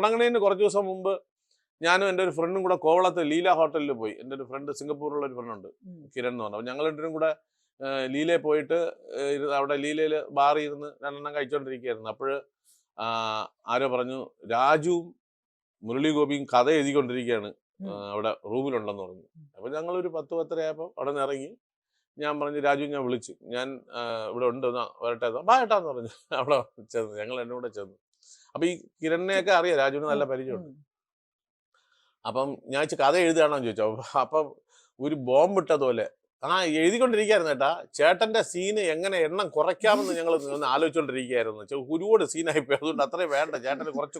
തുടങ്ങുന്നതിന് കുറച്ച് ദിവസം മുമ്പ് ഞാനും എൻ്റെ ഒരു ഫ്രണ്ടും കൂടെ കോവളത്ത് ലീല ഹോട്ടലിൽ പോയി. എൻ്റെ ഒരു ഫ്രണ്ട്, സിംഗപ്പൂരിലുള്ള ഒരു ഫ്രണ്ടുണ്ട്, കിരൺ എന്ന് പറഞ്ഞു. അപ്പോൾ ഞങ്ങൾ രണ്ടുപേരും കൂടെ ലീലയിൽ പോയിട്ട് അവിടെ ലീലയിൽ ബാറിൽ ഇരുന്ന് രണ്ടെണ്ണം കഴിച്ചുകൊണ്ടിരിക്കുകയായിരുന്നു. അപ്പോൾ ആരോ പറഞ്ഞു രാജുവും മുരളി ഗോപിയും കഥ എഴുതിക്കൊണ്ടിരിക്കുകയാണ് അവിടെ റൂമിലുണ്ടെന്ന് പറഞ്ഞു. അപ്പോൾ ഞങ്ങളൊരു 10-10:30 ആയപ്പോൾ അവിടെ നിന്ന് ഇറങ്ങി. ഞാൻ പറഞ്ഞു രാജു ഞാൻ വിളിച്ചു, ഞാൻ ഇവിടെ ഉണ്ട്, വരട്ടെ, ബാട്ടാന്ന് പറഞ്ഞു. അവിടെ ചെന്ന് ഞങ്ങൾ എന്നെ കൂടെ ചെന്നു. അപ്പം ഈ കിരണിനെയൊക്കെ അറിയാം, രാജുവിന് നല്ല പരിചയമുണ്ട്. അപ്പം ഞാൻ കഥ എഴുതുകയാണോ എന്ന് ചോദിച്ചോ. അപ്പം ഒരു ബോംബിട്ട പോലെ എഴുതിക്കൊണ്ടിരിക്കുകയായിരുന്നു കേട്ടാ. ചേട്ടന്റെ സീന് എങ്ങനെ എണ്ണം കുറയ്ക്കാമെന്ന് ഞങ്ങൾ ആലോചിച്ചോണ്ടിരിക്കുകയായിരുന്നു. ഒരുപാട് സീനായിപ്പോയി, അതുകൊണ്ട് അത്രയും വേണ്ട, ചേട്ടന് കുറച്ച്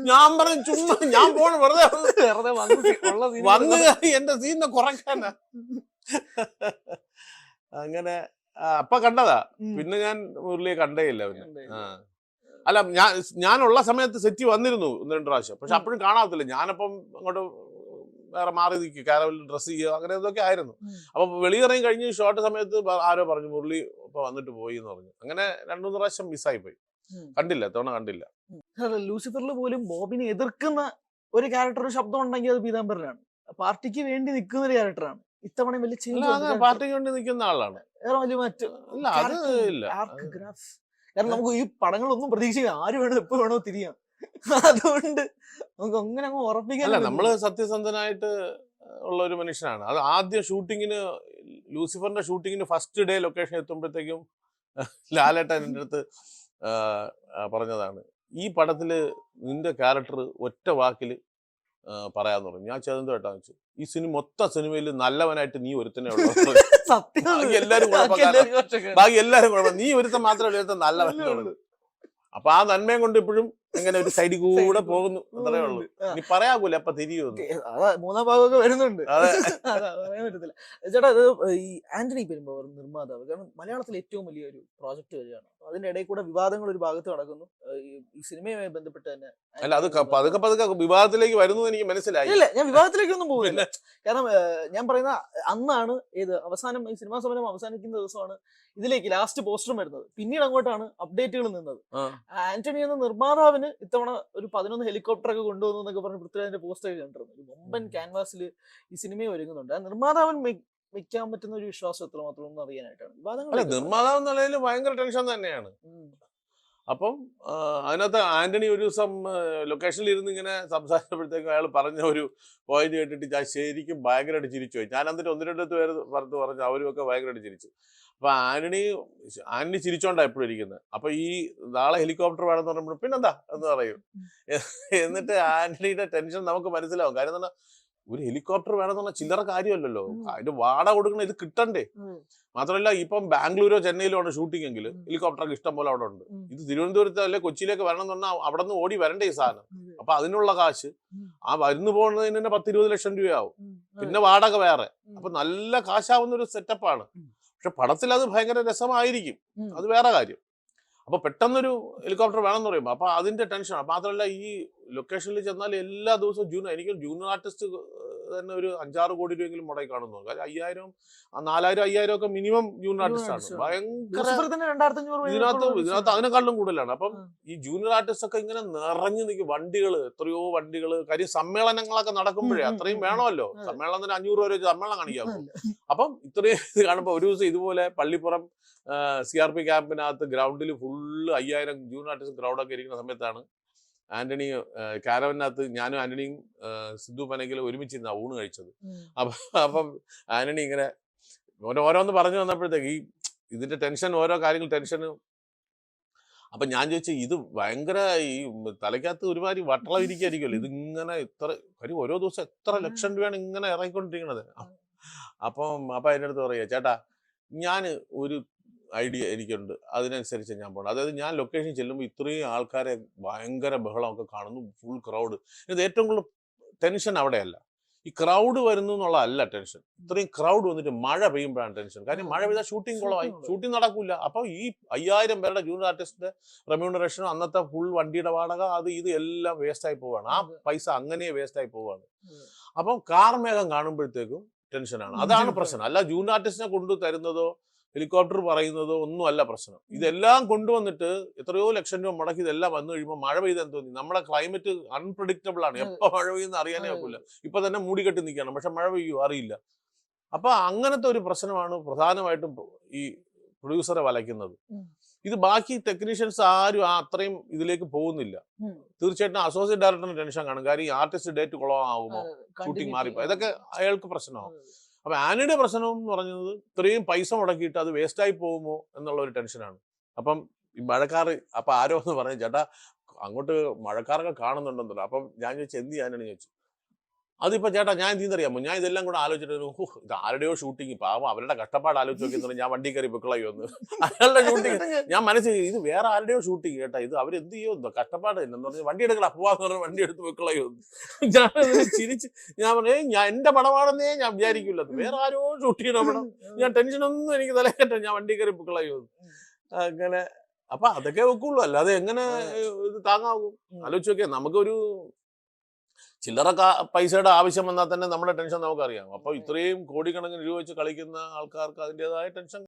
ഞാൻ പറഞ്ഞു ചുമ്മാ ഞാൻ പോണ വെറുതെ വന്നു എന്റെ സീനിനെ കുറയ്ക്കാനാ. അങ്ങനെ അപ്പൊ കണ്ടതാ, പിന്നെ ഞാൻ മുരളിയെ കണ്ടേയില്ല. പിന്നെ അല്ല, ഞാനുള്ള സമയത്ത് സെറ്റ് വന്നിരുന്നു 1-2 പ്രാവശ്യം, പക്ഷെ അപ്പോഴും കാണാത്തില്ല. ഞാനപ്പം അങ്ങോട്ട് വേറെ മാറി നിൽക്കും, കാരവലിൽ ഡ്രസ്സ് ചെയ്യുക, അങ്ങനെ ഇതൊക്കെ ആയിരുന്നു. അപ്പൊ വെളിയിറങ്ങി കഴിഞ്ഞ് ഷോർട്ട് സമയത്ത് ആരോ പറഞ്ഞു മുരളി ഇപ്പൊ വന്നിട്ട് പോയി എന്ന് പറഞ്ഞു. അങ്ങനെ 2-3 പ്രാവശ്യം മിസ്സായി പോയി, കണ്ടില്ല, തവണ കണ്ടില്ല. ലൂസിഫറിൽ പോലും ബോബിനെ എതിർക്കുന്ന ഒരു ക്യാരക്ടർ ശബ്ദം ഉണ്ടെങ്കിൽ അത് പീതാംബരനാണ്. പാർട്ടിക്ക് വേണ്ടി നിൽക്കുന്ന ഒരു ക്യാരക്ടറാണ്. ഇത്തവണ വലിയ പാർട്ടിക്ക് വേണ്ടി നിൽക്കുന്ന ആളാണ്. കാരണം നമുക്ക് ഈ പടങ്ങളൊന്നും പ്രതീക്ഷിക്കാം, ആര് വേണോ എപ്പോ വേണോ തിരിയാം. അതുകൊണ്ട് നമുക്ക് അങ്ങനെ അങ്ങ് ഉറപ്പിക്കാൻ. നമ്മള് സത്യസന്ധനായിട്ട് ഉള്ള ഒരു മനുഷ്യനാണ്. അത് ആദ്യം ഷൂട്ടിങ്ങിന്, ലൂസിഫറിന്റെ ഷൂട്ടിങ്ങിന് ഫസ്റ്റ് ഡേ ലൊക്കേഷൻ എത്തുമ്പോഴത്തേക്കും ലാലേട്ടൻ എൻ്റെ അടുത്ത് പറഞ്ഞതാണ്, ഈ പടത്തില് നിന്റെ ക്യാരക്ടർ ഒറ്റ വാക്കില് പറയാന്ന് പറഞ്ഞു. ഞാൻ ചെന്ന് കേട്ടാന്ന് വെച്ചു, ഈ മൊത്തം സിനിമയിൽ നല്ലവനായിട്ട് നീ ഒരുത്തനെ ഉള്ളൂ, എല്ലാരും ബാക്കി എല്ലാരും കുഴപ്പം, നീ ഒരുത്തൻ മാത്രമേ ഒരുത്തൻ നല്ലവനുള്ളൂ. അപ്പൊ ആ നന്മയും കൊണ്ട് ഇപ്പോഴും ഇങ്ങനെ ഒരു സൈഡിൽ കൂടെ പോകുന്നു, അത്രേ ഉള്ളൂ. നീ പറയാകൂല അപ്പൊ തിരിയുന്നു. മൂന്നാം ഭാഗമൊക്കെ വരുന്നുണ്ട്, പറയാൻ പറ്റത്തില്ല. ചേട്ടാ, ഇത് ഈ ആന്റണി പെരുമ്പാവൂർ നിർമ്മാതാവ്, കാരണം മലയാളത്തിൽ ഏറ്റവും വലിയൊരു പ്രോജക്ട് വരികയാണ്. അതിന്റെ ഇടയിൽ കൂടെ വിവാദങ്ങൾ ഒരു ഭാഗത്ത് നടക്കുന്നു, ഈ സിനിമയുമായി ബന്ധപ്പെട്ട് തന്നെ. അല്ല, അത് പതുക്കെ വിവാദത്തിലേക്ക് വരുന്നു എനിക്ക് മനസ്സിലായി. ഇല്ല, ഞാൻ വിവാദത്തിലേക്കൊന്നും പോകുന്നില്ല. കാരണം ഞാൻ പറയുന്ന അന്നാണ് അവസാനം ഈ സിനിമാ സമരം അവസാനിക്കുന്ന ദിവസമാണ് ഇതിലേക്ക് ലാസ്റ്റ് പോസ്റ്ററും വരുന്നത്. പിന്നീട് അങ്ങോട്ടാണ് അപ്ഡേറ്റുകൾ നിന്നത്. ആന്റണി എന്ന നിർമ്മാതാവിന് ഇത്തവണ ഒരു 11 ഹെലികോപ്റ്റർ ഒക്കെ കൊണ്ടുവന്നു എന്നൊക്കെ പറഞ്ഞ് പൃഥ്വിരാജിന്റെ പോസ്റ്റർ കണ്ടിരുന്നു. ഒരു വമ്പൻ ക്യാൻവാസിൽ ഈ സിനിമയെ ഒരുങ്ങുന്നുണ്ട്. ആ നിർമ്മാതാവൻ വെക്കാൻ പറ്റുന്ന ഒരു വിശ്വാസം എത്രമാത്രം ഒന്ന് അറിയാനായിട്ടാണ്. നിർമ്മാതാവ് എന്നുള്ളതിൽ ഭയങ്കര ടെൻഷൻ തന്നെയാണ്. അപ്പം അതിനകത്ത് ആന്റണി ഒരു ദിവസം ലൊക്കേഷനിൽ ഇരുന്ന് ഇങ്ങനെ സംസാരിച്ചപ്പോഴത്തേക്കും അയാൾ പറഞ്ഞ ഒരു പോയിന്റ് കേട്ടിട്ട് ഞാൻ ശരിക്കും ഭയങ്കരമായിട്ട് ചിരിച്ചു പോയി. ഞാൻ എന്നിട്ട് 1-2 പേര് പറഞ്ഞു, അവരും ഒക്കെ ഭയങ്കരമായിട്ട് ചിരിച്ചു. അപ്പൊ ആന്റണി ചിരിച്ചോണ്ടാ എപ്പോഴും ഇരിക്കുന്നത്. അപ്പൊ ഈ നാളെ ഹെലികോപ്റ്റർ വേണമെന്ന് പറയുമ്പോൾ പിന്നെന്താ എന്ന് പറയും. എന്നിട്ട് ആന്റണിയുടെ ടെൻഷൻ നമുക്ക് മനസ്സിലാവും. കാര്യം എന്താ, ഒരു ഹെലികോപ്റ്റർ വേണമെന്ന് പറഞ്ഞാൽ ചില്ലറ കാര്യമല്ലല്ലോ, അതിന്റെ വാടക കൊടുക്കണം, ഇത് കിട്ടണ്ടേ. മാത്രമല്ല ഇപ്പം ബാംഗ്ലൂരോ ചെന്നൈയിലോ ആണ് ഷൂട്ടിംഗ് എങ്കിൽ ഹെലികോപ്റ്ററൊക്കെ ഇഷ്ടം പോലെ അവിടെ ഉണ്ട്. ഇത് തിരുവനന്തപുരത്ത് അല്ലെ കൊച്ചിയിലേക്ക് വരണം എന്ന് പറഞ്ഞാൽ അവിടെ നിന്ന് ഓടി വരണ്ടേ ഈ സാധനം. അപ്പൊ അതിനുള്ള കാശ് ആ വരുന്നു പോകുന്നതിന് തന്നെ 10-20 ലക്ഷം രൂപയാവും, പിന്നെ വാടക വേറെ. അപ്പൊ നല്ല കാശാവുന്ന ഒരു സെറ്റപ്പാണ്. പക്ഷെ പടത്തിൽ അത് ഭയങ്കര രസമായിരിക്കും, അത് വേറെ കാര്യം. അപ്പൊ പെട്ടെന്നൊരു ഹെലികോപ്റ്റർ വേണമെന്ന് പറയുമ്പോൾ അപ്പൊ അതിന്റെ ടെൻഷനാണ്. മാത്രമല്ല ഈ ലൊക്കേഷനിൽ ചെന്നാൽ എല്ലാ ദിവസവും എനിക്ക് ജൂനിയർ ആർട്ടിസ്റ്റ് തന്നെ ഒരു 5-6 കോടി രൂപയെങ്കിലും മുടക്കി കാണുന്നു. കാര്യം 5000, 4000, 5000 ഒക്കെ മിനിമം ജൂനിയർ ആർട്ടിസ്റ്റ് ആണ്. ഭയങ്കര ഇതിനകത്ത് അതിനെക്കാളും കൂടുതലാണ്. അപ്പം ഈ ജൂനിയർ ആർട്ടിസ്റ്റ് ഒക്കെ ഇങ്ങനെ നിറഞ്ഞു നിൽക്കും, എത്രയോ വണ്ടികള്. കാര്യം സമ്മേളനങ്ങളൊക്കെ നടക്കുമ്പോഴേ അത്രയും വേണമല്ലോ. സമ്മേളനത്തിന് 500 രൂപ വെച്ച് സമ്മേളനം കാണിക്കാമോ. അപ്പം ഇത്രയും ഇത് കാണുമ്പോൾ ഒരു ദിവസം ഇതുപോലെ പള്ളിപ്പുറം CRP ക്യാമ്പിനകത്ത് ഗ്രൗണ്ടിൽ ഫുള്ള് 5000 ജൂനിയർ ആർട്ടിസ്റ്റ് ക്രൗഡൊക്കെ ഇരിക്കുന്ന സമയത്താണ് ആന്റണി കാരവനകത്ത് ഞാനും ആന്റണിയും സിദ്ധു പനകിലും ഒരുമിച്ചിരുന്ന ഊണ് കഴിച്ചത്. അപ്പം ആന്റണി ഇങ്ങനെ ഓരോന്ന് പറഞ്ഞു വന്നപ്പോഴത്തേക്ക് ഇതിന്റെ ടെൻഷൻ, ഓരോ കാര്യങ്ങൾ ടെൻഷന്. അപ്പൊ ഞാൻ ചോദിച്ചു, ഇത് ഭയങ്കര ഈ തലയ്ക്കകത്ത് ഒരുമാതിരി വട്ടളം ഇരിക്കുമല്ലോ, ഇതിങ്ങനെ കാര്യം ഓരോ ദിവസം എത്ര ലക്ഷം രൂപയാണ് ഇങ്ങനെ ഇറങ്ങിക്കൊണ്ടിരിക്കണത്. അപ്പം അതിൻ്റെ അടുത്ത് പറയാ, ചേട്ടാ ഞാൻ ഒരു ഐഡിയ എനിക്കുണ്ട്, അതിനനുസരിച്ച് ഞാൻ പോകണം. അതായത് ഞാൻ ലൊക്കേഷൻ ചെല്ലുമ്പോൾ ഇത്രയും ആൾക്കാരെ ഭയങ്കര ബഹളമൊക്കെ കാണുന്നു, ഫുൾ ക്രൗഡ്. ഇത് ഏറ്റവും കൂടുതൽ ടെൻഷൻ അവിടെയല്ല, ഈ ക്രൗഡ് വരുന്നു എന്നുള്ളതല്ല ടെൻഷൻ. ഇത്രയും ക്രൗഡ് വന്നിട്ട് മഴ പെയ്യുമ്പോഴാണ് ടെൻഷൻ. കാര്യം മഴ പെയ്താൽ ഷൂട്ടിംഗ് കുളമായി, ഷൂട്ടിംഗ് നടക്കില്ല. അപ്പൊ ഈ 5000 പേരുടെ ജൂനിയർ ആർട്ടിസ്റ്റിന്റെ റെമ്യൂണറേഷനും അന്നത്തെ ഫുൾ വണ്ടിയുടെ വാടക അത് ഇത് എല്ലാം വേസ്റ്റായി പോവാണ്. ആ പൈസ അങ്ങനെ വേസ്റ്റായി പോവാണ്. അപ്പം കാർമേഘം കാണുമ്പോഴത്തേക്കും ടെൻഷനാണ്. അതാണ് പ്രശ്നം. അല്ല ജൂനിയർ ആർട്ടിസ്റ്റിനെ കൊണ്ടു തരുന്നതോ ഹെലികോപ്റ്റർ പറയുന്നത് ഒന്നുമല്ല പ്രശ്നം. ഇതെല്ലാം കൊണ്ടുവന്നിട്ട് എത്രയോ ലക്ഷം രൂപ മുടക്കി ഇതെല്ലാം വന്നു കഴിയുമ്പോൾ മഴ പെയ്താൻ തോന്നി. നമ്മുടെ ക്ലൈമറ്റ് അൺപ്രഡിക്റ്റബിൾ ആണ്. എപ്പോ മഴ പെയ്യുന്ന അറിയാനേ ഒക്കില്ല. ഇപ്പൊ തന്നെ മൂടിക്കെട്ടി നിൽക്കുകയാണ്, പക്ഷെ മഴ പെയ്യോ അറിയില്ല. അപ്പൊ അങ്ങനത്തെ ഒരു പ്രശ്നമാണ് പ്രധാനമായിട്ടും ഈ പ്രൊഡ്യൂസറെ വലയ്ക്കുന്നത്. ഇത് ബാക്കി ടെക്നീഷ്യൻസ് ആരും അത്രയും ഇതിലേക്ക് പോകുന്നില്ല. തീർച്ചയായിട്ടും അസോസിയേറ്റ് ഡയറക്ടറിന് ടെൻഷൻ കാണും. കാര്യം ഈ ആർട്ടിസ്റ്റ് ഡേറ്റ് കുളമാകുമോ, ഷൂട്ടിംഗ് മാറിപ്പോ, ഇതൊക്കെ അയാൾക്ക് പ്രശ്നമാകും. അപ്പൊ ആനിയുടെ പ്രശ്നം എന്ന് പറഞ്ഞത് ഇത്രയും പൈസ മുടക്കിയിട്ട് അത് വേസ്റ്റായി പോകുമോ എന്നുള്ള ഒരു ടെൻഷനാണ്. അപ്പം ഈ മഴക്കാറ് അപ്പൊ ആരോ എന്ന് പറഞ്ഞു, ചേട്ടാ അങ്ങോട്ട് മഴക്കാറൊക്കെ കാണുന്നുണ്ടെന്നല്ലോ. അപ്പം ഞാൻ ചോദിച്ചു എന്ത് ചെയ്യാനാണ് ചോദിച്ചു. അതിപ്പോ ചേട്ടാ ഞാൻ എന്തെന്നറിയാമോ, ഞാൻ ഇതെല്ലാം കൂടെ ആലോചിച്ചിട്ട് ഇത് ആരുടെയോ ഷൂട്ടിങ്, പാവം അവരുടെ കഷ്ടപ്പാട് ആലോചിച്ച് നോക്കിയെന്ന് ഞാൻ വണ്ടി കയറി പൊക്കളയോ എന്ന്. അയാളുടെ ഷൂട്ടിങ് ഞാൻ മനസ്സിൽ ഇത് വേറെ ആരുടെയോ ഷൂട്ടിങ് കേട്ടാ, ഇത് അവരെന്ത് ചെയ്യുമോ കഷ്ടപ്പാട് എന്ന് പറഞ്ഞ് വണ്ടി എടുക്കണം, പോവാന്ന് പറഞ്ഞ വണ്ടി എടുത്ത് പൊക്കളയോ എന്ന്. ഞാൻ ചിരിച്ച് ഞാൻ പറഞ്ഞു ഞാൻ എന്റെ പടമാണെന്നേ ഞാൻ വിചാരിക്കില്ല, വേറെ ആരോ ഷൂട്ട് ചെയ്യണം പടം, ഞാൻ ടെൻഷനൊന്നും എനിക്ക് തലക്കേറ്റ, ഞാൻ വണ്ടി കയറി പൊക്കളയോ എന്ന്. അങ്ങനെ അപ്പൊ അതൊക്കെ വെക്കുള്ളൂ, അല്ലാതെ എങ്ങനെ ഇത് താങ്ങാവും ആലോചിച്ച് നോക്കിയാൽ. നമുക്കൊരു ചില്ലറ പൈസയുടെ ആവശ്യം വന്നാൽ തന്നെ നമ്മുടെ ടെൻഷൻ നമുക്കറിയാം. അപ്പൊ ഇത്രയും കോടിക്കണക്കിന് രൂപ വെച്ച് കളിക്കുന്ന ആൾക്കാർക്ക് അതിൻ്റെതായ ടെൻഷൻ